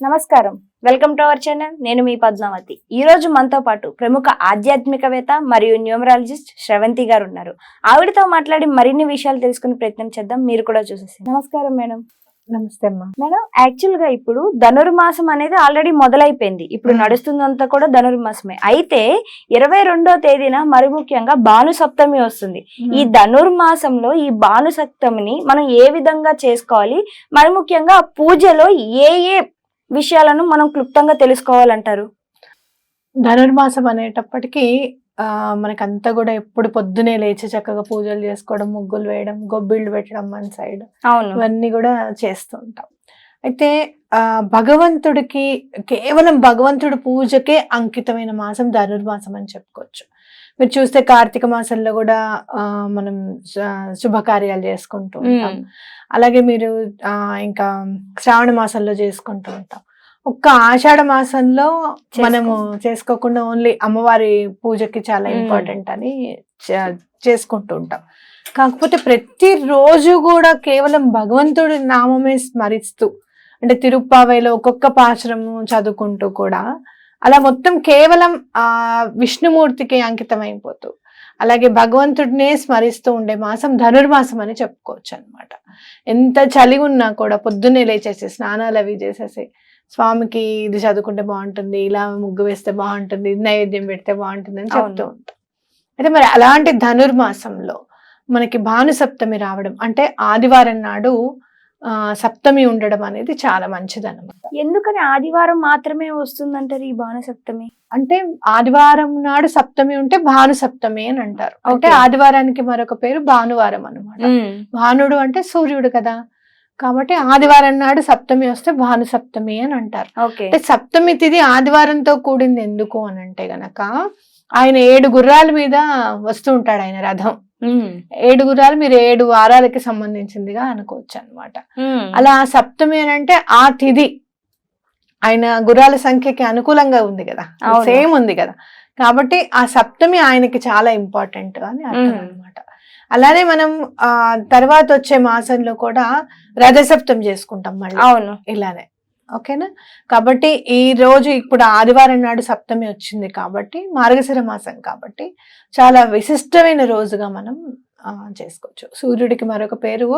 నమస్కారం, welcome to our channel. నేను మీ పద్మావతి. ఈ రోజు మనతో పాటు ప్రముఖ ఆధ్యాత్మికవేత్త మరియు న్యూమరాలజిస్ట్ శ్రవంతి గారు ఉన్నారు. ఆవిడతో మాట్లాడి మరిన్ని విషయాలు తెలుసుకునే ప్రయత్నం చేద్దాం. మీరు కూడా చూసేసి. నమస్కారం మేడం. నమస్తే అమ్మా. మేడం, యాక్చువల్ గా ఇప్పుడు ధనుర్మాసం అనేది ఆల్రెడీ మొదలైపోయింది. ఇప్పుడు నడుస్తుందంతా కూడా ధనుర్మాసమే. అయితే 22వ తేదీన మరి ముఖ్యంగా భాను సప్తమి వస్తుంది. ఈ ధనుర్మాసంలో ఈ భాను సప్తమిని మనం ఏ విధంగా చేసుకోవాలి, మరి ముఖ్యంగా పూజలో ఏ ఏ విషయాలను మనం క్లుప్తంగా తెలుసుకోవాలంటారు? ధనుర్మాసం అనేటప్పటికీ మనకంతా కూడా ఎప్పుడు పొద్దునే లేచి చక్కగా పూజలు చేసుకోవడం, ముగ్గులు వేయడం, గొబ్బిళ్ళు పెట్టడం మన సైడ్, ఇవన్నీ కూడా చేస్తూ ఉంటాం. అయితే భగవంతుడికి కేవలం భగవంతుడి పూజకే అంకితమైన మాసం ధనుర్మాసం అని చెప్పుకోవచ్చు. మీరు చూస్తే కార్తీక మాసంలో కూడా మనం శుభకార్యాలు చేసుకుంటూ ఉంటాం. అలాగే మీరు ఇంకా శ్రావణ మాసంలో చేసుకుంటూ ఉంటాం. ఒక్క ఆషాఢ మాసంలో మనము చేసుకోకుండా ఓన్లీ అమ్మవారి పూజకి చాలా ఇంపార్టెంట్ అని చేసుకుంటూ ఉంటాం. కాకపోతే ప్రతిరోజు కూడా కేవలం భగవంతుడి నామమే స్మరిస్తూ, అంటే తిరుప్పావైలో ఒక్కొక్క పాశురము చదువుకుంటూ కూడా అలా మొత్తం కేవలం విష్ణుమూర్తికి అంకితం అయిపోతూ, అలాగే భగవంతుడినే స్మరిస్తూ ఉండే మాసం ధనుర్మాసం అని చెప్పుకోవచ్చు అనమాట. ఎంత చలి ఉన్నా కూడా పొద్దున్నే లేచేసి స్నానాలు అవి చేసేసి స్వామికి ఇది చదువుకుంటే బాగుంటుంది, ఇలా ముగ్గు వేస్తే బాగుంటుంది, ఇది నైవేద్యం పెడితే బాగుంటుంది అని చెప్తూ ఉంటాం. అయితే మరి అలాంటి ధనుర్మాసంలో మనకి భాను సప్తమి రావడం, అంటే ఆదివారం నాడు సప్తమి ఉండడం అనేది చాలా మంచిది అన్నమాట. ఎందుకని ఆదివారం మాత్రమే వస్తుందంటారు ఈ భాను సప్తమి? అంటే ఆదివారం నాడు సప్తమి ఉంటే భాను సప్తమి అని అంటారు. అంటే ఆదివారానికి మరొక పేరు భానువారం అన్నమాట. భానుడు అంటే సూర్యుడు కదా, కాబట్టి ఆదివారం నాడు సప్తమి వస్తే భాను సప్తమి అని అంటారు. అంటే సప్తమి తిథి ఆదివారంతో కూడింది ఎందుకు అని అంటే గనక, ఆయన 7 గుర్రాల మీద వస్తూ ఉంటాడు. ఆయన రథం 7 గుర్రాలు, మీరు 7 వారాలకి సంబంధించిందిగా అనుకోవచ్చు అనమాట. అలా సప్తమి అని అంటే ఆ తిథి ఆయన గుర్రాల సంఖ్యకి అనుకూలంగా ఉంది కదా, సేమ్ ఉంది కదా, కాబట్టి ఆ సప్తమి ఆయనకి చాలా ఇంపార్టెంట్ అని అర్థం అనమాట. అలానే మనం తర్వాత వచ్చే మాసంలో కూడా రథసప్తం చేసుకుంటాం మళ్ళీ. అవును, ఇలానే. ఓకేనా? కాబట్టి ఈ రోజు ఇప్పుడు ఆదివారం నాడు సప్తమి వచ్చింది కాబట్టి, మార్గశిర మాసం కాబట్టి చాలా విశిష్టమైన రోజుగా మనం చేసుకోవచ్చు. సూర్యుడికి మరొక పేరు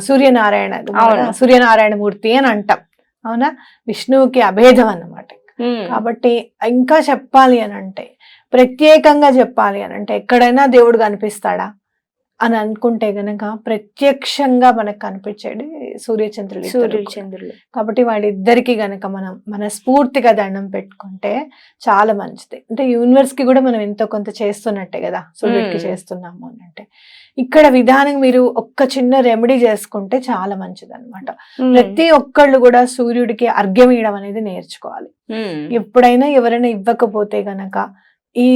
సూర్యనారాయణ మూర్తి అని అంటాం. అవునా? విష్ణువుకి అభేదం అన్నమాట. కాబట్టి ఇంకా చెప్పాలి అని అంటే, ప్రత్యేకంగా చెప్పాలి అని అంటే, ఎక్కడైనా దేవుడు కనిపిస్తాడా అని అనుకుంటే గనక ప్రత్యక్షంగా మనకు కనిపించేది సూర్యచంద్రులు. కాబట్టి వాళ్ళిద్దరికి గనక మనం మనస్ఫూర్తిగా దండం పెట్టుకుంటే చాలా మంచిది. అంటే యూనివర్స్ కి కూడా మనం ఎంతో కొంత చేస్తున్నట్టే కదా, సూర్యుడికి చేస్తున్నాము అని అంటే. ఇక్కడ విధానం మీరు ఒక్క చిన్న రెమెడీ చేసుకుంటే చాలా మంచిది అనమాట. ప్రతి ఒక్కళ్ళు కూడా సూర్యుడికి అర్ఘ్యం ఇవ్వడం అనేది నేర్చుకోవాలి. ఎప్పుడైనా ఎవరైనా ఇవ్వకపోతే గనక ఈ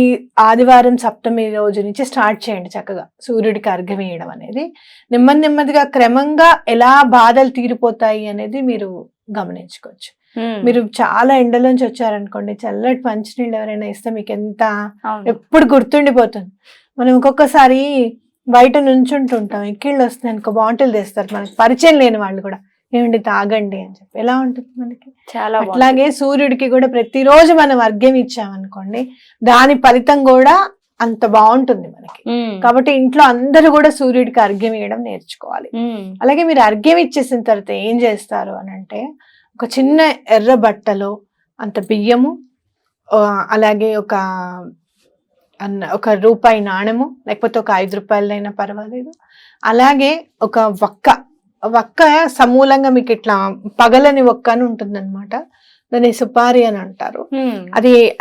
ఆదివారం సప్తమి రోజు నుంచి స్టార్ట్ చేయండి చక్కగా సూర్యుడికి అర్ఘ్యం వేయడం అనేది. నెమ్మదిగా క్రమంగా ఎలా బాధలు తీరిపోతాయి అనేది మీరు గమనించుకోవచ్చు. మీరు చాలా ఎండలోంచి వచ్చారనుకోండి, చల్లటి మంచినీళ్ళు ఎవరైనా ఇస్తే మీకు ఎంత ఎప్పుడు గుర్తుండిపోతుంది. మనం ఒక్కొక్కసారి బయట నుంచుంటుంటాం, ఎక్కిళ్ళు వస్తున్నాయి అనుకో, బాటిల్ తెస్తారు మనకి పరిచయం లేని వాళ్ళు కూడా, ఏమండి తాగండి అని చెప్పి. ఎలా ఉంటుంది మనకి? చాలా. అట్లాగే సూర్యుడికి కూడా ప్రతిరోజు మనం అర్ఘ్యం ఇచ్చామనుకోండి, దాని ఫలితం కూడా అంత బాగుంటుంది మనకి. కాబట్టి ఇంట్లో అందరూ కూడా సూర్యుడికి అర్ఘ్యం ఇవ్వడం నేర్చుకోవాలి. అలాగే మీరు అర్ఘ్యం ఇచ్చేసిన తర్వాత ఏం చేస్తారు అని అంటే, ఒక చిన్న ఎర్ర బట్టలో అంత బియ్యము, అలాగే ఒక రూపాయి నాణెము, లేకపోతే ఒక 5 రూపాయలైనా పర్వాలేదు, అలాగే ఒక వక్క సమూలంగా మీకు ఇట్లా పగలని ఒక్క అని ఉంటుంది అనమాట. దాన్ని సుపారి అని అంటారు.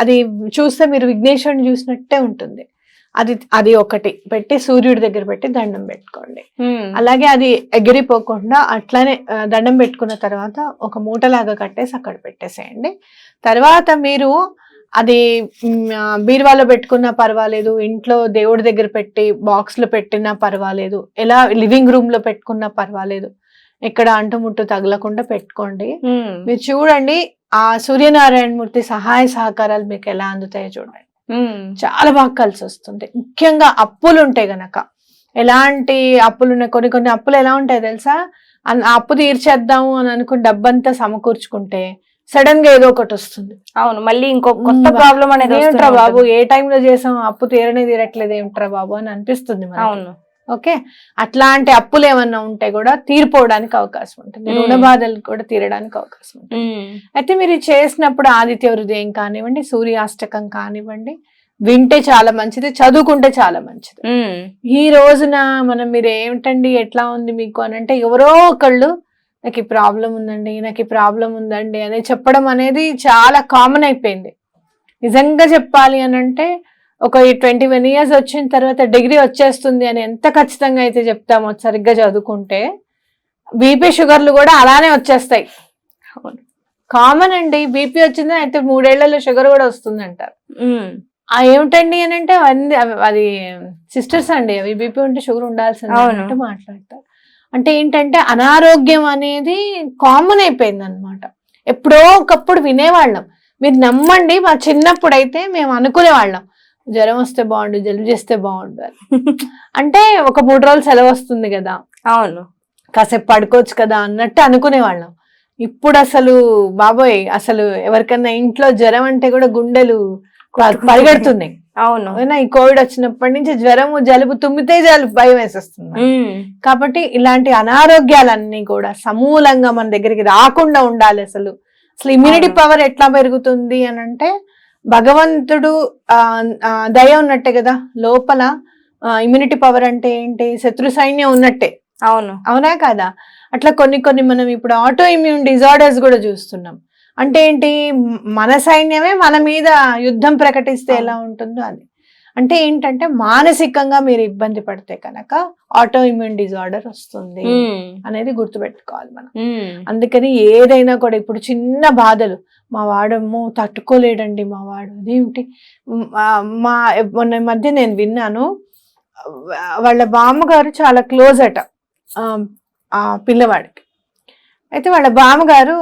అది చూస్తే మీరు విఘ్నేశ్వరుని చూసినట్టే ఉంటుంది. అది ఒకటి పెట్టి సూర్యుడి దగ్గర పెట్టి దండం పెట్టుకోండి. అలాగే అది ఎగిరిపోకుండా అట్లానే దండం పెట్టుకున్న తర్వాత ఒక మూటలాగా కట్టేసి అక్కడ పెట్టేసేయండి. తర్వాత మీరు అది బీరువాలో పెట్టుకున్నా పర్వాలేదు, ఇంట్లో దేవుడి దగ్గర పెట్టి బాక్స్ లో పెట్టినా పర్వాలేదు, ఎలా లివింగ్ రూమ్ లో పెట్టుకున్నా పర్వాలేదు, ఎక్కడ అంటుముట్టు తగలకుండా పెట్టుకోండి. మీరు చూడండి ఆ సూర్యనారాయణ మూర్తి సహాయ సహకారాలు మీకు ఎలా అందుతాయో చూడండి. చాలా బాగా కలిసి వస్తుంది. ముఖ్యంగా అప్పులు ఉంటాయి గనక, ఎలాంటి అప్పులు ఉన్నాయి, కొన్ని అప్పులు ఎలా ఉంటాయి తెలుసా, అప్పు తీర్చేద్దాము అని అనుకుని డబ్బంతా సమకూర్చుకుంటే సడన్ గా ఏదో ఒకటి వస్తుంది. అవును, మళ్ళీ ఇంకో కొత్త ప్రాబ్లం అనేది ఏమిట్రా బాబు, ఏ టైంలో చేసాం, అప్పు తీరట్లేదు ఏమిట్రా బాబు అని అనిపిస్తుంది మనకి. అవును. ఓకే, అట్లాంటి అప్పులు ఏమన్నా ఉంటే కూడా తీరిపోవడానికి అవకాశం ఉంటుంది, రుణ బాధలు కూడా తీరడానికి అవకాశం ఉంటుంది. అయితే మీరు చేసినప్పుడు ఆదిత్య హృదయం కానివ్వండి, సూర్యాష్టకం కానివ్వండి, వింటే చాలా మంచిది, చదువుకుంటే చాలా మంచిది. ఈ రోజున మీరు ఏమిటండి ఎట్లా ఉంది మీకు అని అంటే ఎవరో ఒకళ్ళు నాకు ఈ ప్రాబ్లం ఉందండి, నాకు ఈ ప్రాబ్లం ఉందండి అని చెప్పడం అనేది చాలా కామన్ అయిపోయింది. నిజంగా చెప్పాలి అని అంటే ఒక 21 years వచ్చిన తర్వాత డిగ్రీ వచ్చేస్తుంది అని ఎంత ఖచ్చితంగా అయితే చెప్తామో సరిగ్గా చదువుకుంటే, బీపీ షుగర్లు కూడా అలానే వచ్చేస్తాయి. కామన్ అండి, బీపీ వచ్చింది అయితే 3 ఏళ్లలో షుగర్ కూడా వస్తుంది అంటారు. ఏమిటండి అని అంటే అది సిస్టర్స్ అండి, అవి బీపీ ఉంటే షుగర్ ఉండాల్సింది అన్నట్టు మాట్లాడతారు. అంటే ఏంటంటే అనారోగ్యం అనేది కామన్ అయిపోయింది అనమాట. ఎప్పుడో ఒకప్పుడు వినేవాళ్ళం, మీరు నమ్మండి, మా చిన్నప్పుడు అయితే మేము అనుకునేవాళ్ళం జ్వరం వస్తే బాగుండు, జలుబు చేస్తే బాగుండు అని. అంటే ఒక 3 రోజులు సెలవు వస్తుంది కదా, అవును, కాసేపు పడుకోవచ్చు కదా అన్నట్టు అనుకునేవాళ్ళం. ఇప్పుడు అసలు బాబోయ్, అసలు ఎవరికన్నా ఇంట్లో జ్వరం అంటే కూడా గుండెలు పరిగెడుతున్నాయి. అవును, ఈ కోవిడ్ వచ్చినప్పటి నుంచి జ్వరము జలుబు తుమ్మితే భయం వేసేస్తుంది. కాబట్టి ఇలాంటి అనారోగ్యాలన్నీ కూడా సమూలంగా మన దగ్గరికి రాకుండా ఉండాలి. అసలు ఇమ్యూనిటీ పవర్ ఎట్లా పెరుగుతుంది అని అంటే, భగవంతుడు దయ ఉన్నట్టే కదా, లోపల ఇమ్యూనిటీ పవర్ అంటే ఏంటి, శత్రు సైన్యం ఉన్నట్టే. అవును, అవునా కదా? అట్లా కొన్ని మనం ఇప్పుడు ఆటో ఇమ్యూన్ డిజార్డర్స్ కూడా చూస్తున్నాం. అంటే ఏంటి, మన సైన్యమే మన మీద యుద్ధం ప్రకటిస్తే ఎలా ఉంటుందో అది. అంటే ఏంటంటే మానసికంగా మీరు ఇబ్బంది పడితే కనుక ఆటో ఇమ్యూన్ డిజార్డర్ వస్తుంది అనేది గుర్తుపెట్టుకోవాలి మనం. అందుకని ఏదైనా కూడా ఇప్పుడు చిన్న బాధలు, మా వాడేమో తట్టుకోలేడండి, మా వాడు అదేమిటి, మొన్న మధ్య నేను విన్నాను, వాళ్ళ బామ్మగారు చాలా క్లోజ్ అట ఆ పిల్లవాడికి. అయితే వాళ్ళ బామ్మగారు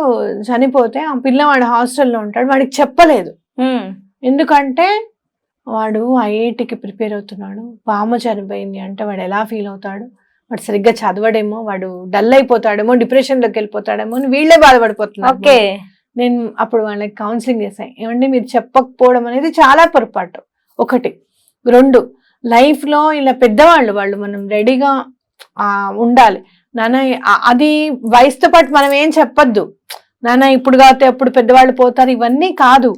చనిపోతే ఆ పిల్లవాడు హాస్టల్లో ఉంటాడు, వాడికి చెప్పలేదు. ఎందుకంటే వాడు ఐఐటికి ప్రిపేర్ అవుతున్నాడు, బామ్మ చనిపోయింది అంటే వాడు ఎలా ఫీల్ అవుతాడు, వాడు సరిగ్గా చదవడేమో, వాడు డల్ అయిపోతాడేమో, డిప్రెషన్లోకి వెళ్ళిపోతాడేమో అని వీళ్ళే బాధపడిపోతున్నారు. ఓకే, నేను అప్పుడు వాళ్ళకి కౌన్సిలింగ్ చేశాను, ఏమంటే మీరు చెప్పకపోవడం అనేది చాలా పొరపాటు. 1, 2 లైఫ్లో ఇలా పెద్దవాళ్ళు మనం రెడీగా ఉండాలి. నాన్న అది వయసుతో పాటు మనం ఏం చెప్పొద్దు, నాన్న ఇప్పుడు కాకపోతే అప్పుడు పెద్దవాళ్ళు పోతారు, ఇవన్నీ కాదు.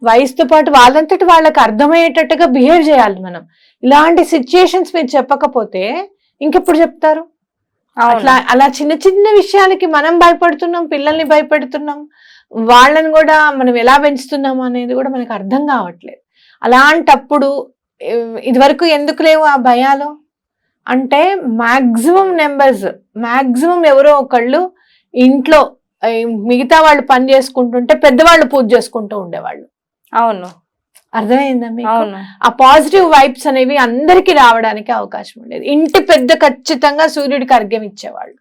వయసుతో పాటు వాళ్ళంతటి వాళ్ళకి అర్థమయ్యేటట్టుగా బిహేవ్ చేయాలి మనం. ఇలాంటి సిచ్యుయేషన్స్ మీరు చెప్పకపోతే ఇంకెప్పుడు చెప్తారు? అలా చిన్న చిన్న విషయాలకి మనం భయపడుతున్నాం, పిల్లల్ని భయపెడుతున్నాం, వాళ్ళని కూడా మనం ఎలా పెంచుతున్నాం అనేది కూడా మనకు అర్థం కావట్లేదు. అలాంటప్పుడు ఇదివరకు ఎందుకు లేవు ఆ భయాలు అంటే, మాక్సిమం ఎవరో ఒకళ్ళు ఇంట్లో మిగతా వాళ్ళు పని చేసుకుంటుంటే పెద్దవాళ్ళు పూజ చేసుకుంటూ ఉండేవాళ్ళు. అవును, అర్థమైందా మీకు? ఆ పాజిటివ్ వైబ్స్ అనేవి అందరికి రావడానికి అవకాశం ఉండేది. ఇంటి పెద్ద ఖచ్చితంగా సూర్యుడికి అర్ఘ్యం ఇచ్చేవాళ్ళు,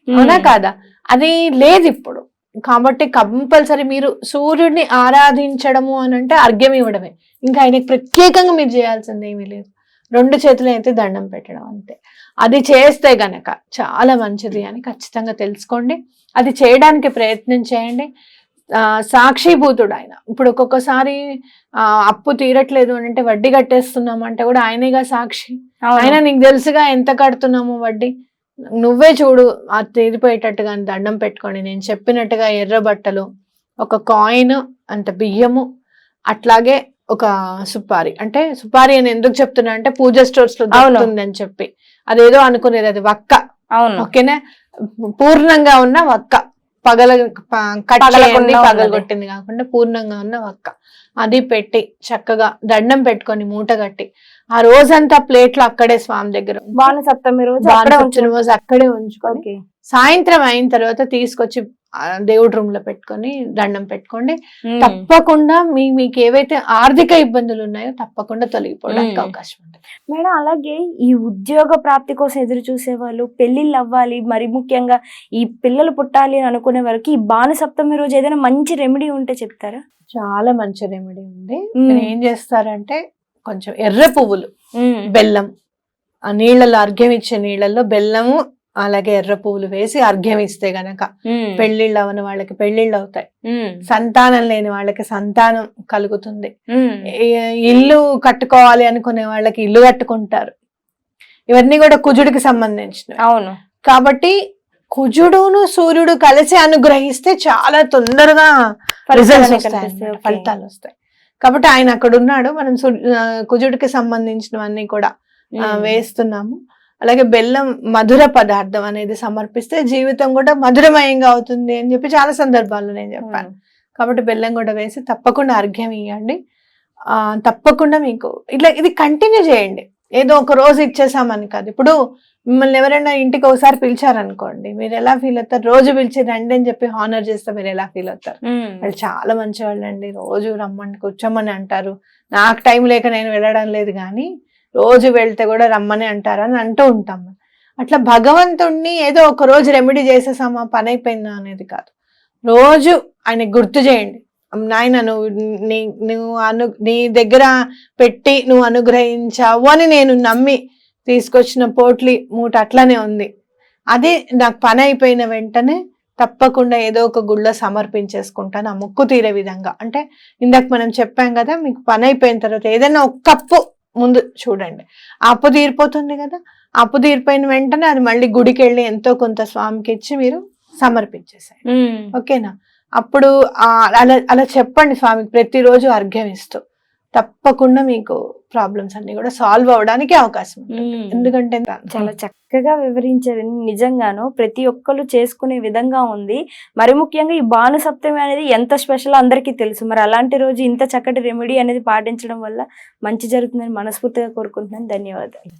అవునా కాదా? అది లేదు ఇప్పుడు. కాబట్టి కంపల్సరీ మీరు సూర్యుడిని ఆరాధించడము అని అంటే అర్ఘ్యం ఇవ్వడమే, ఇంకా ఆయనకి ప్రత్యేకంగా మీరు చేయాల్సింది ఏమీ లేదు. 2 చేతులు అయితే దండం పెట్టడం అంతే. అది చేస్తే గనక చాలా మంచిది అని ఖచ్చితంగా తెలుసుకోండి. అది చేయడానికి ప్రయత్నం చేయండి. సాక్షిభూతుడు ఆయన. ఇప్పుడు ఒక్కొక్కసారి అప్పు తీరట్లేదు అని అంటే వడ్డీ కట్టేస్తున్నాం అంటే కూడా ఆయనేగా సాక్షి. ఆయన నీకు తెలుసుగా ఎంత కడుతున్నాము వడ్డీ, నువ్వే చూడు అది తీరిపోయేటట్టుగా దండం పెట్టుకోండి. నేను చెప్పినట్టుగా ఎర్ర బట్టలు, ఒక కాయిన్, అంత బియ్యము, అట్లాగే ఒక సుపారి. అంటే సుపారి అని ఎందుకు చెప్తున్నా అంటే పూజ స్టోర్స్ లో దొరుకుతుంది అని చెప్పి అదేదో అనుకునేది, అది వక్క. ఓకేనా, పూర్ణంగా ఉన్న వక్క, పగలగొట్టింది కాకుండా పూర్ణంగా ఉన్న వక్క, అది పెట్టి చక్కగా దండం పెట్టుకొని మూట కట్టి ఆ రోజంతా ప్లేట్లు అక్కడే స్వామి దగ్గర, బాణసప్తమి రోజు అక్కడే ఉంచుకొని సాయంత్రం అయిన తర్వాత తీసుకొచ్చి దేవుడి రూమ్ లో పెట్టుకొని దండం పెట్టుకోండి. తప్పకుండా మీకు ఏవైతే ఆర్థిక ఇబ్బందులు ఉన్నాయో తప్పకుండా తొలగిపోవడానికి అవకాశం ఉంది మేడం. అలాగే ఈ ఉద్యోగ ప్రాప్తి కోసం ఎదురు చూసే వాళ్ళు, పెళ్లిళ్ళు అవ్వాలి, మరి ముఖ్యంగా ఈ పిల్లలు పుట్టాలి అని అనుకునే వాళ్ళకి ఈ బాణసప్తమి రోజు ఏదైనా మంచి రెమెడీ ఉంటే చెప్తారా? చాలా మంచి రెమెడీ ఉంది. ఏం చేస్తారంటే కొంచెం ఎర్ర పువ్వులు, బెల్లం, ఆ నీళ్ళలో అర్ఘ్యం ఇచ్చే నీళ్ళల్లో బెల్లము, అలాగే ఎర్ర పువ్వులు వేసి అర్ఘ్యం ఇస్తే గనక ఉమ్, పెళ్లిళ్ళు అవని వాళ్ళకి పెళ్లిళ్ళు అవుతాయి, ఉమ్, సంతానం లేని వాళ్ళకి సంతానం కలుగుతుంది, ఉమ్, ఇల్లు కట్టుకోవాలి అనుకునే వాళ్ళకి ఇల్లు కట్టుకుంటారు. ఇవన్నీ కూడా కుజుడికి సంబంధించినవి. అవును. కాబట్టి కుజుడును సూర్యుడు కలిసి అనుగ్రహిస్తే చాలా తొందరగా ఫలితాలు రిజల్ట్స్ అనేవి వస్తాయి కనిపిస్తాయి. అన్నమాట, ఓకే. ఫలితాలు వస్తాయి. కాబట్టి ఆయన అక్కడ ఉన్నాడు, మనం కుజుడికి సంబంధించినవన్నీ కూడా ఉమ్, వేస్తున్నాము. అలాగే బెల్లం మధుర పదార్థం అనేది సమర్పిస్తే జీవితం కూడా మధురమయంగా అవుతుంది అని చెప్పి చాలా సందర్భాల్లో నేను చెప్పాను. కాబట్టి బెల్లం కూడా వేసి తప్పకుండా అర్ఘ్యం ఇవ్వండి. తప్పకుండా మీకు ఇట్లా ఇది కంటిన్యూ చేయండి. ఏదో ఒక రోజు ఇచ్చేసామని కాదు. ఇప్పుడు మిమ్మల్ని ఎవరైనా ఇంటికి ఒకసారి పిలిచారనుకోండి, మీరు ఎలా ఫీల్ అవుతారు? రోజు పిలిచి రండి అని చెప్పి హానర్ చేస్తే మీరు ఎలా ఫీల్ అవుతారు? ఉమ్, వాళ్ళు చాలా మంచి వాళ్ళండి, రోజు రమ్మని కూర్చోమని అంటారు, నాకు టైం లేక నేను వెళ్ళడం లేదు కానీ రోజు వెళ్తే కూడా రమ్మని అంటారని అంటూ ఉంటాము. అట్లా భగవంతుణ్ణి ఏదో ఒక రోజు రెమెడీ చేసేసామా పని అయిపోయిందా అనేది కాదు. రోజు ఆయనకి గుర్తు చేయండి, నాయన నువ్వు నీ దగ్గర పెట్టి నువ్వు అనుగ్రహించావు అని నేను నమ్మి తీసుకొచ్చిన పోట్లి మూట అట్లానే ఉంది, అది నాకు పని అయిపోయిన వెంటనే తప్పకుండా ఏదో ఒక గుళ్ళో సమర్పించేసుకుంటాను ఆ మొక్కు తీరే విధంగా. అంటే ఇందాక మనం చెప్పాం కదా, మీకు పని అయిపోయిన తర్వాత ఏదైనా ఒక కప్పు ముందు చూడండి, ఆ అప్పు తీరిపోతుంది కదా, ఆ అప్పు తీరిపోయిన వెంటనే అది మళ్ళీ గుడికి వెళ్ళి ఎంతో కొంత స్వామికి ఇచ్చి మీరు సమర్పించేసాయి. ఉమ్, ఓకేనా? అప్పుడు అలా అలా చెప్పండి స్వామికి ప్రతిరోజు అర్ఘ్యం ఇస్తూ, తప్పకుండా మీకు ప్రాబ్లమ్స్ అన్ని కూడా సాల్వ్ అవడానికి అవకాశం ఉంటుంది. ఉమ్. ఎందుకంటే చాలా చక్కగా వివరించారు. నిజంగాను ప్రతి ఒక్కరు చేసుకునే విధంగా ఉంది. మరి ముఖ్యంగా ఈ భాను సప్తమి అనేది ఎంత స్పెషల్ అందరికీ తెలుసు. మరి అలాంటి రోజు ఇంత చక్కటి రెమెడీ అనేది పాటించడం వల్ల మంచి జరుగుతుందని మనస్ఫూర్తిగా కోరుకుంటున్నాను. ధన్యవాదాలు.